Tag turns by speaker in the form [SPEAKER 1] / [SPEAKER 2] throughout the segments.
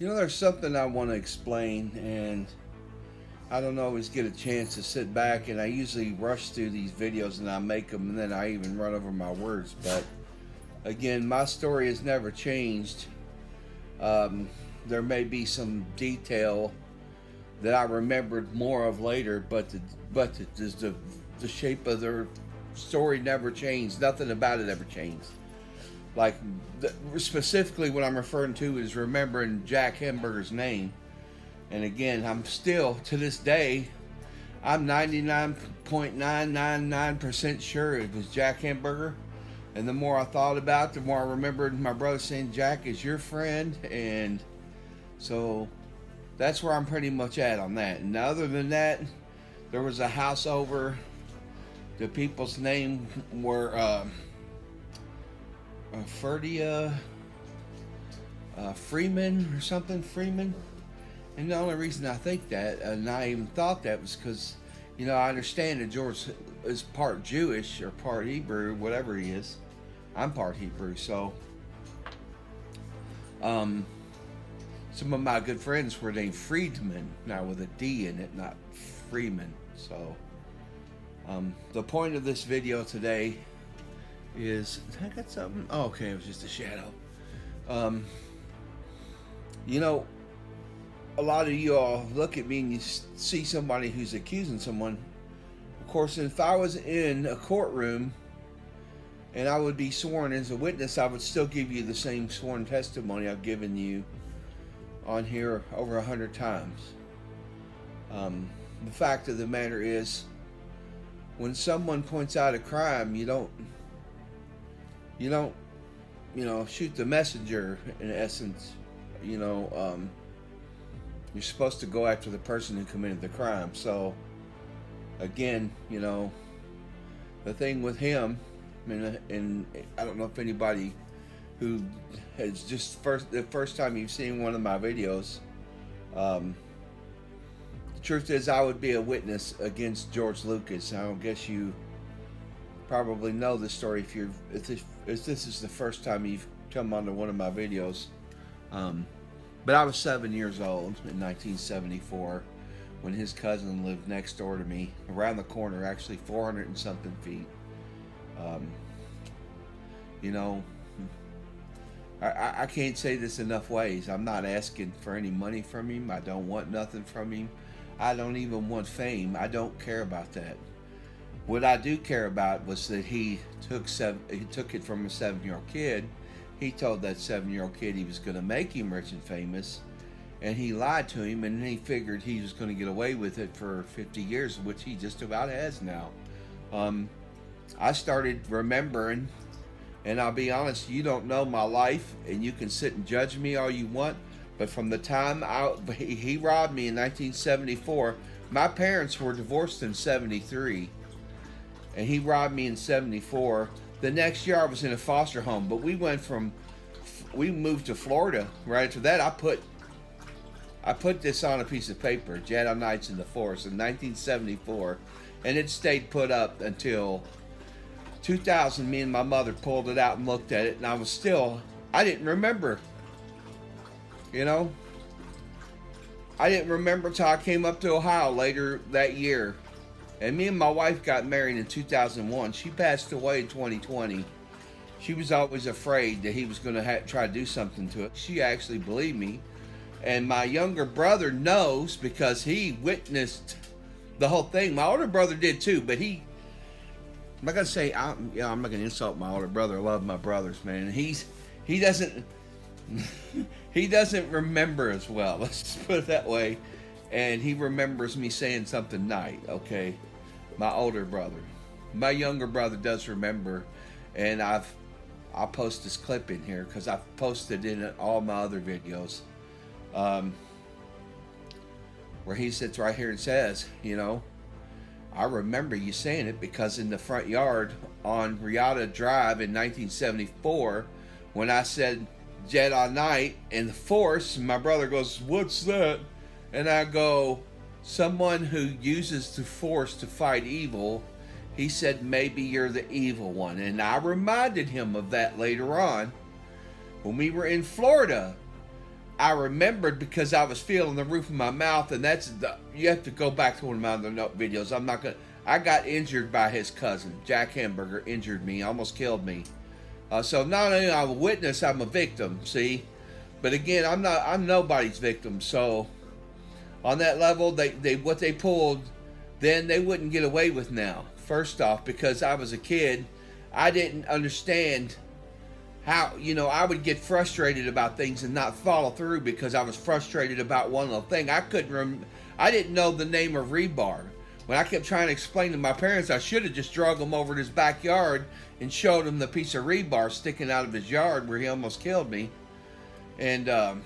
[SPEAKER 1] You know, there's something I want to explain, and I don't always get a chance to sit back, and I usually rush through these videos and I make them, and then I even run over my words. But again, my story has never changed. Um, there may be some detail that I remembered more of later, but the shape of their story never changed. Nothing about it ever changed. Like, specifically what I'm referring to is remembering Jack Hamburger's name. And again, I'm still, to this day, I'm 99.999% sure it was Jack Hamburger. And the more I thought about it, the more I remembered my brother saying, Jack is your friend. And so that's where I'm pretty much at on that. And other than that, there was a house over. The people's name were Ferdia Freeman or something, Freeman. And the only reason I think that, and I even thought that, was because, you know, I understand that George is part Jewish or part Hebrew, whatever he is. I'm part Hebrew, so some of my good friends were named Friedman, now with a D in it, not Freeman. So the point of this video today is, I got something? Oh, okay, it was just a shadow. You know, a lot of you all look at me and you see somebody who's accusing someone. Of course, if I was in a courtroom and I would be sworn as a witness, I would still give you the same sworn testimony I've given you on here over 100 times. The fact of the matter is, when someone points out a crime, you don't, shoot the messenger, in essence. You're supposed to go after the person who committed the crime. So, again, the thing with him, and I don't know if anybody who has just the first time you've seen one of my videos, the truth is I would be a witness against George Lucas. I guess you probably know the story if this is the first time you've come onto one of my videos. But I was 7 years old in 1974 when his cousin lived next door to me, around the corner, actually 400 and something feet. I can't say this enough ways. I'm not asking for any money from him. I don't want nothing from him. I don't even want fame. I don't care about that. What I do care about was that he took it from a 7-year-old kid. He told that 7-year-old kid he was going to make him rich and famous, and he lied to him, and he figured he was going to get away with it for 50 years, which he just about has now. I started remembering, and I'll be honest, you don't know my life, and you can sit and judge me all you want, but from the time he robbed me in 1974, my parents were divorced in 73, and he robbed me in 74. The next year I was in a foster home, but we moved to Florida. Right after that, I put this on a piece of paper, Jedi Nights in the Forest, in 1974, and it stayed put up until 2000. Me and my mother pulled it out and looked at it, and I didn't remember. I didn't remember till I came up to Ohio later that year. And me and my wife got married in 2001. She passed away in 2020. She was always afraid that he was going to try to do something to it. She actually believed me. And my younger brother knows because he witnessed the whole thing. My older brother did too, but I'm not going to say, I'm not going to insult my older brother. I love my brothers, man. He doesn't remember as well. Let's just put it that way. And he remembers me saying something nice, okay? My older brother. My younger brother does remember, and I'll post this clip in here because I've posted in all my other videos, where he sits right here and says, I remember you saying it because in the front yard on Riata Drive in 1974, when I said Jedi Knight and the Force, my brother goes, "What's that?" And I go, "Someone who uses the Force to fight evil." He said, "Maybe you're the evil one." And I reminded him of that later on when we were in Florida. I remembered because I was feeling the roof of my mouth, and you have to go back to one of my other videos. I'm not gonna. I got injured by his cousin, Jack Hamburger, injured me, almost killed me. So not only am I a witness, I'm a victim. See, but again, I'm nobody's victim. So on that level, they what they pulled, then they wouldn't get away with now. First off, because I was a kid, I didn't understand how, I would get frustrated about things and not follow through because I was frustrated about one little thing. I didn't know the name of rebar. When I kept trying to explain to my parents, I should have just drug him over to his backyard and showed him the piece of rebar sticking out of his yard where he almost killed me. And I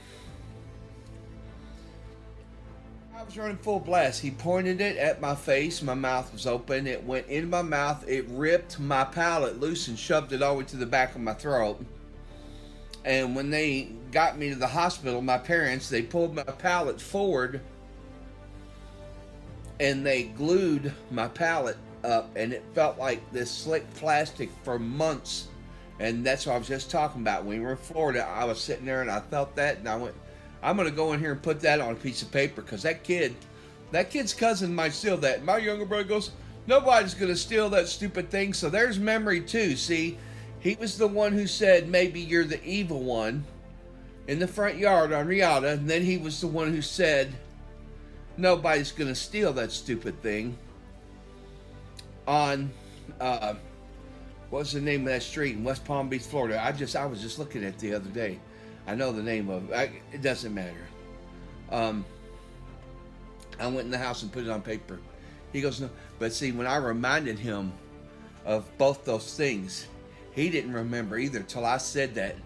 [SPEAKER 1] was running full blast. He pointed it at my face. My mouth was open. It went in my mouth. It ripped my palate loose and shoved it all the way to the back of my throat. And when they got me to the hospital, my parents, they pulled my palate forward and they glued my palate up, and it felt like this slick plastic for months. And that's what I was just talking about. When we were in Florida, I was sitting there and I felt that, and I went, I'm going to go in here and put that on a piece of paper, because that kid's cousin might steal that. And my younger brother goes, nobody's going to steal that stupid thing. So there's memory too. See, he was the one who said, maybe you're the evil one in the front yard on Riata. And then he was the one who said, nobody's going to steal that stupid thing on, what's the name of that street in West Palm Beach, Florida? I was just looking at it the other day. I know the name of it. It doesn't matter. I went in the house and put it on paper. He goes, no. But see, when I reminded him of both those things, he didn't remember either till I said that.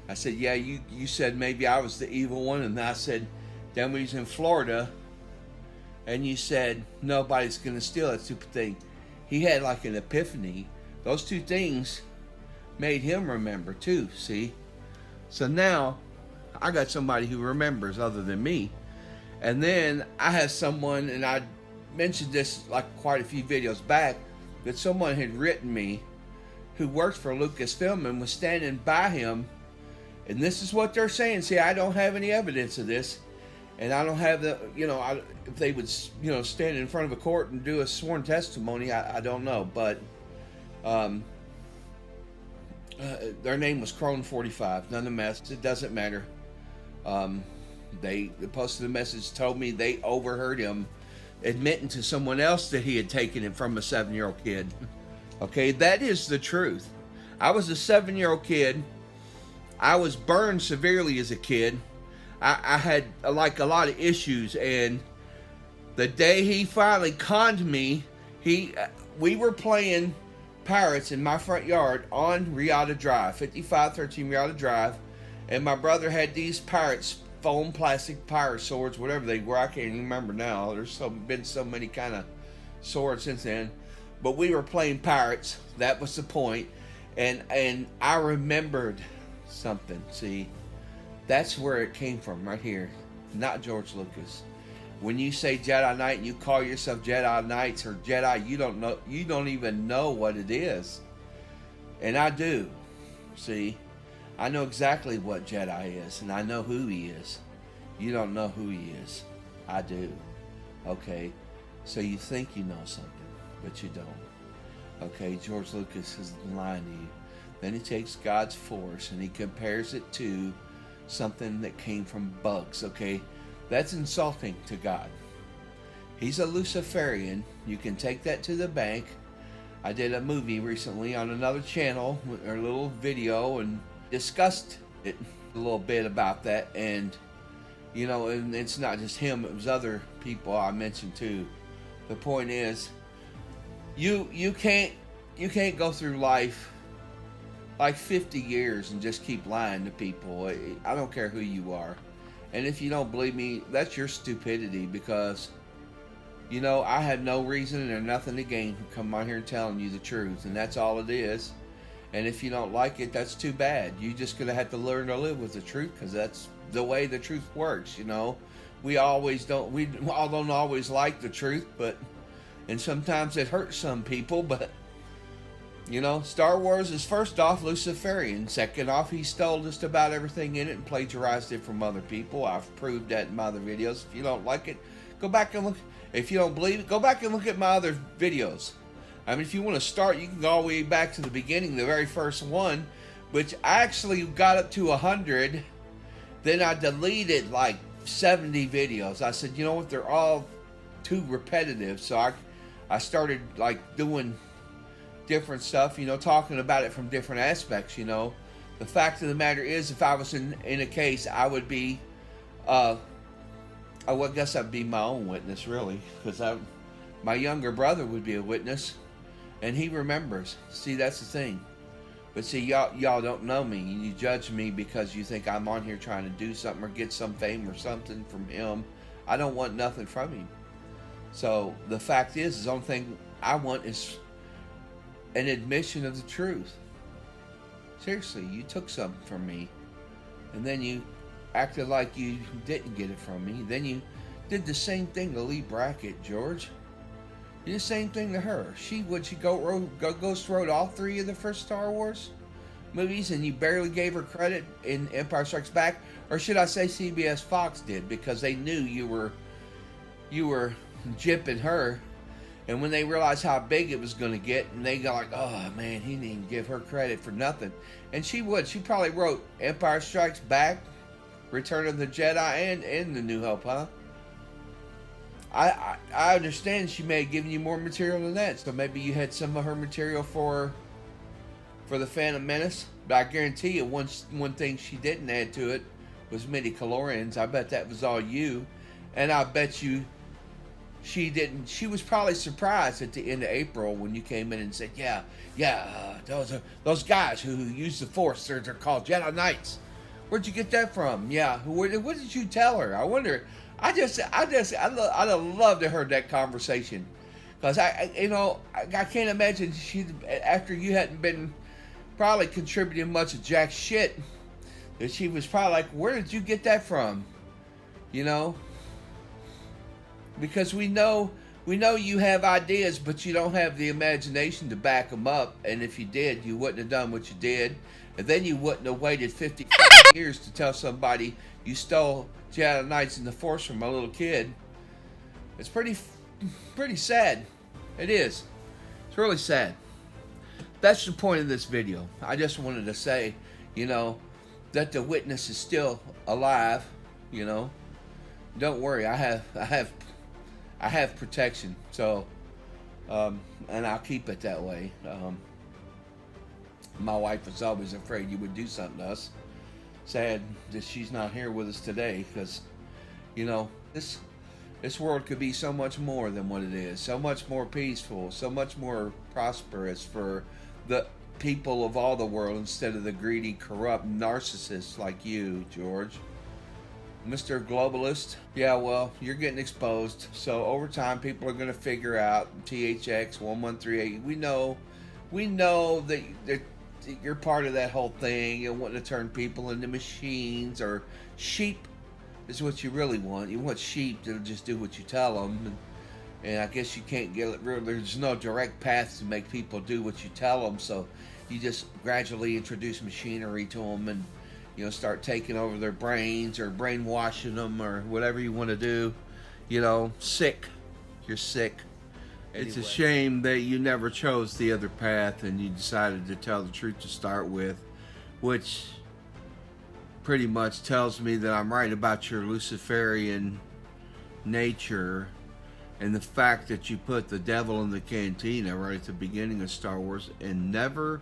[SPEAKER 1] I said, yeah, you said maybe I was the evil one. And I said, then we was in Florida, and you said, nobody's going to steal that stupid thing. He had like an epiphany. Those two things made him remember too, see? So now I got somebody who remembers other than me. And then I have someone, and I mentioned this like quite a few videos back, that someone had written me who worked for Lucasfilm and was standing by him. And this is what they're saying. See, I don't have any evidence of this. And I don't have the, if they would, stand in front of a court and do a sworn testimony, I don't know. But their name was Crone 45. Nonetheless, it doesn't matter. They posted a message, told me they overheard him admitting to someone else that he had taken it from a 7-year-old kid. Okay, that is the truth. I was a 7-year-old kid. I was burned severely as a kid. I had like a lot of issues, and the day he finally conned me, we were playing Pirates in my front yard on Riata Drive, 5513 Riata Drive, and my brother had these Pirates foam plastic pirate swords, whatever they were. I can't even remember now. There's been so many kind of swords since then, but we were playing Pirates. That was the point, and I remembered something. See, that's where it came from, right here. Not George Lucas. When you say Jedi Knight and you call yourself Jedi Knights or Jedi, you don't even know what it is. And I do. See, I know exactly what Jedi is, and I know who he is. You don't know who he is. I do. Okay? So you think you know something, but you don't. Okay, George Lucas is lying to you. Then he takes God's force and he compares it to something that came from bugs. Okay, that's insulting to God. He's a Luciferian. You can take that to the bank. I did a movie recently on another channel, or a little video, and discussed it a little bit about that. And and it's not just him, it was other people I mentioned too. The point is, you can't go through life like 50 years and just keep lying to people. I don't care who you are. And if you don't believe me, that's your stupidity, because I have no reason or nothing to gain from coming on here and telling you the truth, and that's all it is. And if you don't like it, that's too bad. You're just gonna have to learn to live with the truth, because that's the way the truth works. We all don't always like the truth, and sometimes it hurts some people, but You know, Star Wars is first off Luciferian. Second off, he stole just about everything in it and plagiarized it from other people. I've proved that in my other videos. If you don't like it, go back and look. If you don't believe it, go back and look at my other videos. I mean, if you want to start, you can go all the way back to the beginning, the very first one, which I actually got up to 100. Then I deleted like 70 videos. I said, you know what, they're all too repetitive. So I started like doing different stuff, you know, talking about it from different aspects, you know. The fact of the matter is, if I was in a case, I would be, I guess I'd be my own witness, really, because my younger brother would be a witness, and he remembers. See, that's the thing. But see, y'all don't know me, and you judge me because you think I'm on here trying to do something or get some fame or something from him. I don't want nothing from him. So the fact is, the only thing I want is an admission of the truth. Seriously, you took something from me, and then you acted like you didn't get it from me. Then you did the same thing to Lee Brackett, George. You did the same thing to her. She ghost wrote all 3 of the first Star Wars movies, and you barely gave her credit in Empire Strikes Back, or should I say CBS Fox did, because they knew you were jipping her. And when they realized how big it was going to get, and they got like, oh man, he didn't even give her credit for nothing. And she would. She probably wrote Empire Strikes Back, Return of the Jedi, and The New Hope, huh? I understand she may have given you more material than that. So maybe you had some of her material for the Phantom Menace. But I guarantee you, one thing she didn't add to it was midi-chlorians. I bet that was all you. And I bet you she didn't. She was probably surprised at the end of April when you came in and said, those guys who use the Force, they're called Jedi Knights. Where'd you get that from? Yeah, what did you tell her? I wonder. I'd have loved to heard that conversation, because I can't imagine after you hadn't been probably contributing much of jack shit, that she was probably like, where did you get that from? You know. Because we know you have ideas, but you don't have the imagination to back them up. And if you did, you wouldn't have done what you did. And then you wouldn't have waited 50 years to tell somebody you stole Jedi Knights in the Force from a little kid. It's pretty sad. It is. It's really sad. That's the point of this video. I just wanted to say, you know, that the witness is still alive. You know, don't worry. I have protection, so and I'll keep it that way. My wife was always afraid you would do something to us. Sad that she's not here with us today, because you know, this world could be so much more than what it is, so much more peaceful, so much more prosperous for the people of all the world, instead of the greedy, corrupt narcissists like you, George. Mr. Globalist, yeah, well, you're getting exposed. So over time, people are going to figure out THX 1138. We know that you're part of that whole thing. You want to turn people into machines, or sheep is what you really want. You want sheep that'll just do what you tell them. And I guess you can't get it real. There's no direct path to make people do what you tell them. So you just gradually introduce machinery to them, and you know, start taking over their brains, or brainwashing them, or whatever you want to do. You know, sick. You're sick. Anyway. It's a shame that you never chose the other path, and you decided to tell the truth to start with, which pretty much tells me that I'm right about your Luciferian nature, and the fact that you put the devil in the cantina right at the beginning of Star Wars, and never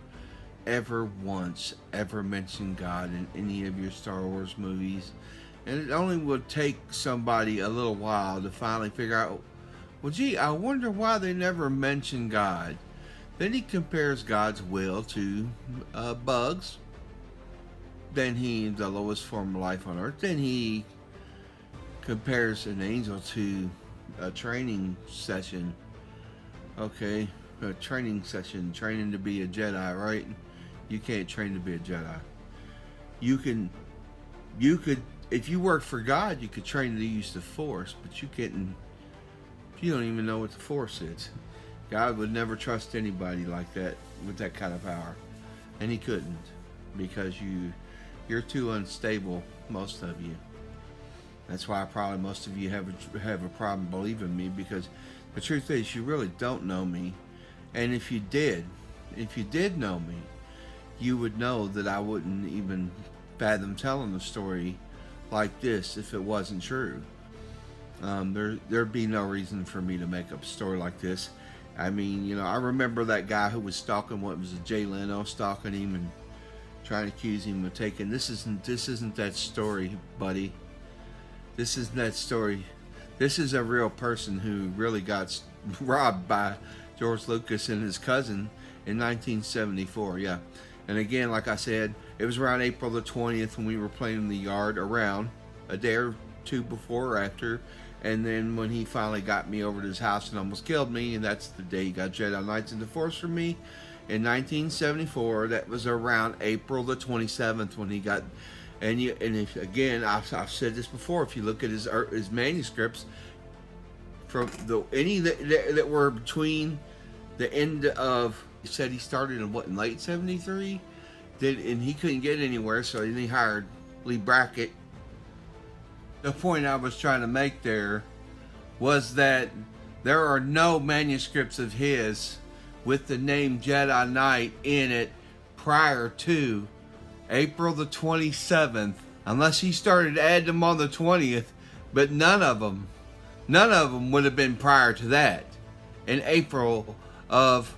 [SPEAKER 1] ever once ever mention God in any of your Star Wars movies. And it only would take somebody a little while to finally figure out, well, gee, I wonder why they never mention God. Then he compares God's will to bugs. Then the lowest form of life on earth. Then he compares an angel to a training session. Okay, a training session, training to be a Jedi, right? You can't train to be a Jedi. You could, if you work for God, you could train to use the Force, but you don't even know what the Force is. God would never trust anybody like that with that kind of power, and He couldn't, because you're too unstable, most of you. That's why probably most of you have a problem believing me, because the truth is you really don't know me, and if you did know me, you would know that I wouldn't even fathom telling a story like this if it wasn't true. There'd be no reason for me to make up a story like this. I mean, I remember that guy who was stalking, what was it, Jay Leno, stalking him and trying to accuse him of taking. This isn't that story, buddy. This isn't that story. This is a real person who really got robbed by George Lucas and his cousin in 1974. Yeah, and again, like I said, it was around April the 20th when we were playing in the yard, around a day or two before or after. And then when he finally got me over to his house and almost killed me, and that's the day he got Jedi Knights in the Force from me in 1974. That was around April the 27th when he got. And if, again, I've said this before. If you look at his manuscripts, from any that were between the end of, he said he started in late 73, and he couldn't get anywhere, so then he hired Lee Brackett. The point I was trying to make there was that there are no manuscripts of his with the name Jedi Knight in it prior to April the 27th, unless he started adding them on the 20th, but none of them would have been prior to that, in April of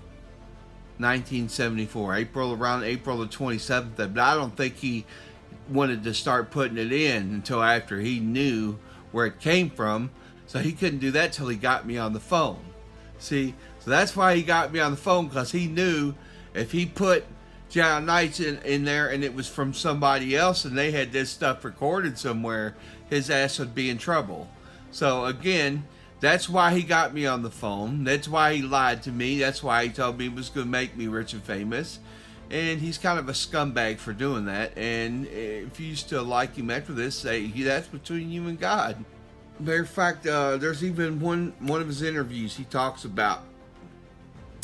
[SPEAKER 1] 1974, around April the 27th. But I don't think he wanted to start putting it in until after he knew where it came from, so he couldn't do that till he got me on the phone. See, so that's why he got me on the phone, because he knew if he put Jedi Knights in there and it was from somebody else and they had this stuff recorded somewhere, his ass would be in trouble. So again, that's why he got me on the phone. That's why he lied to me. That's why he told me he was going to make me rich and famous. And he's kind of a scumbag for doing that. And if you still like him after this, say that's between you and God. Matter of fact, there's even one of his interviews he talks about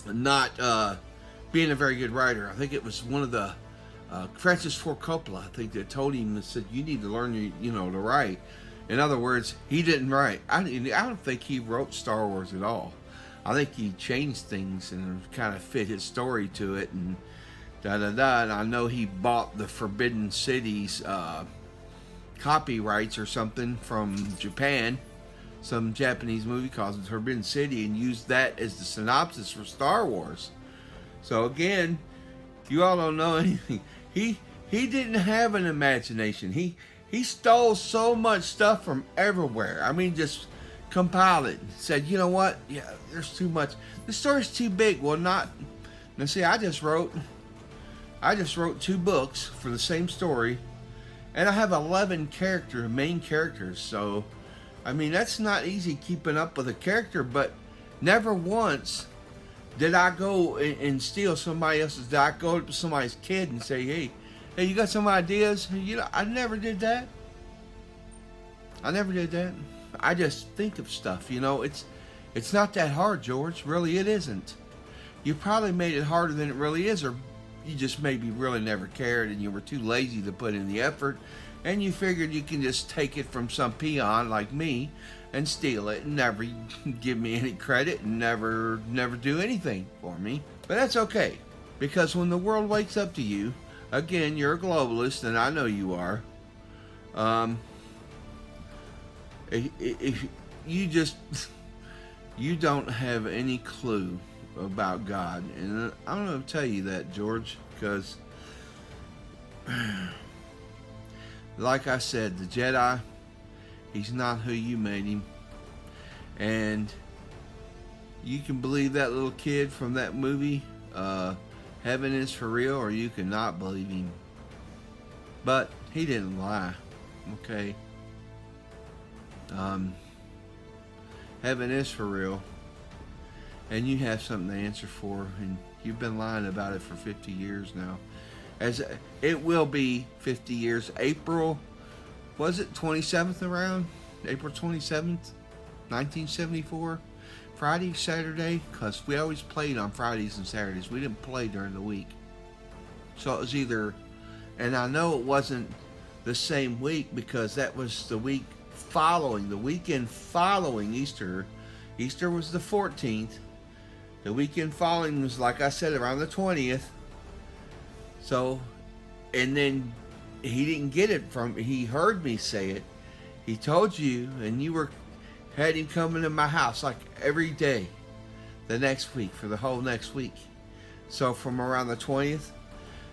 [SPEAKER 1] not being a very good writer. I think it was one of the Francis Ford Coppola, I think, that told him and said, you need to learn to write. In other words, he didn't write. I don't think he wrote Star Wars at all. I think he changed things and kind of fit his story to it and and I know he bought the Forbidden Cities copyrights or something from Japan, some Japanese movie called Forbidden City, and used that as the synopsis for Star Wars. So again, you all don't know anything. He didn't have an imagination. He stole so much stuff from everywhere. I mean, just compiled it. Said, you know what? Yeah, there's too much. The story's too big. Well, not. Now see, I just wrote 2 books for the same story, and I have 11 main characters. So, I mean, that's not easy keeping up with a character, but never once did I go and steal somebody else's. Did I go to somebody's kid and say, hey, you got some ideas? I never did that. I just think of stuff, It's not that hard, George. Really, it isn't. You probably made it harder than it really is, or you just maybe really never cared and you were too lazy to put in the effort, and you figured you can just take it from some peon like me and steal it and never give me any credit and never do anything for me. But that's okay, because when the world wakes up to you, again, you're a globalist, and I know you are. If you don't have any clue about God, and I'm going to tell you that, George, because like I said, the Jedi, he's not who you made him, and you can believe that little kid from that movie, heaven is for real, or you cannot believe him, but he didn't lie. Okay, heaven is for real. And you have something to answer for, and you've been lying about it for 50 years now. As it will be 50 years. April, was it 27th around? April 27th, 1974? Friday, Saturday, because we always played on Fridays and Saturdays. We didn't play during the week. So it was either, and I know it wasn't the same week because that was the week following, the weekend following Easter. Easter was the 14th. The weekend following was, like I said, around the 20th. So, and then he didn't get it from, he heard me say it. He told you, and you had him coming to my house like every day the next week, for the whole next week. So from around the 20th,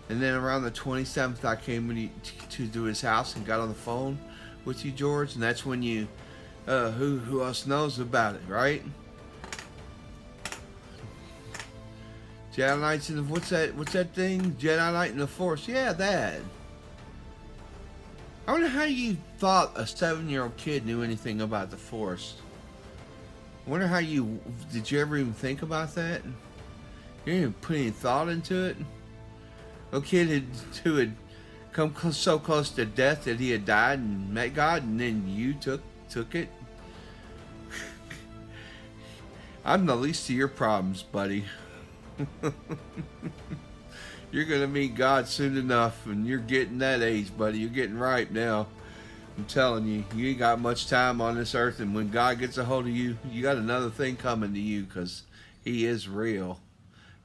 [SPEAKER 1] and then around the 27th, I came to do his house and got on the phone with you, George, and that's when you, who else knows about it, right? Jedi Knights in the, what's that thing? Jedi Knight in the Force. Yeah, that. I wonder how you thought a 7-year-old kid knew anything about the Force. I wonder how did you ever even think about that? You didn't even put any thought into it? A kid who had come so close to death that he had died and met God, and then you took it? I'm the least of your problems, buddy. You're going to meet God soon enough, and you're getting that age, buddy. You're getting ripe now. I'm telling you, you ain't got much time on this earth, and when God gets a hold of you, you got another thing coming to you, because he is real.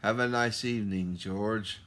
[SPEAKER 1] Have a nice evening, George.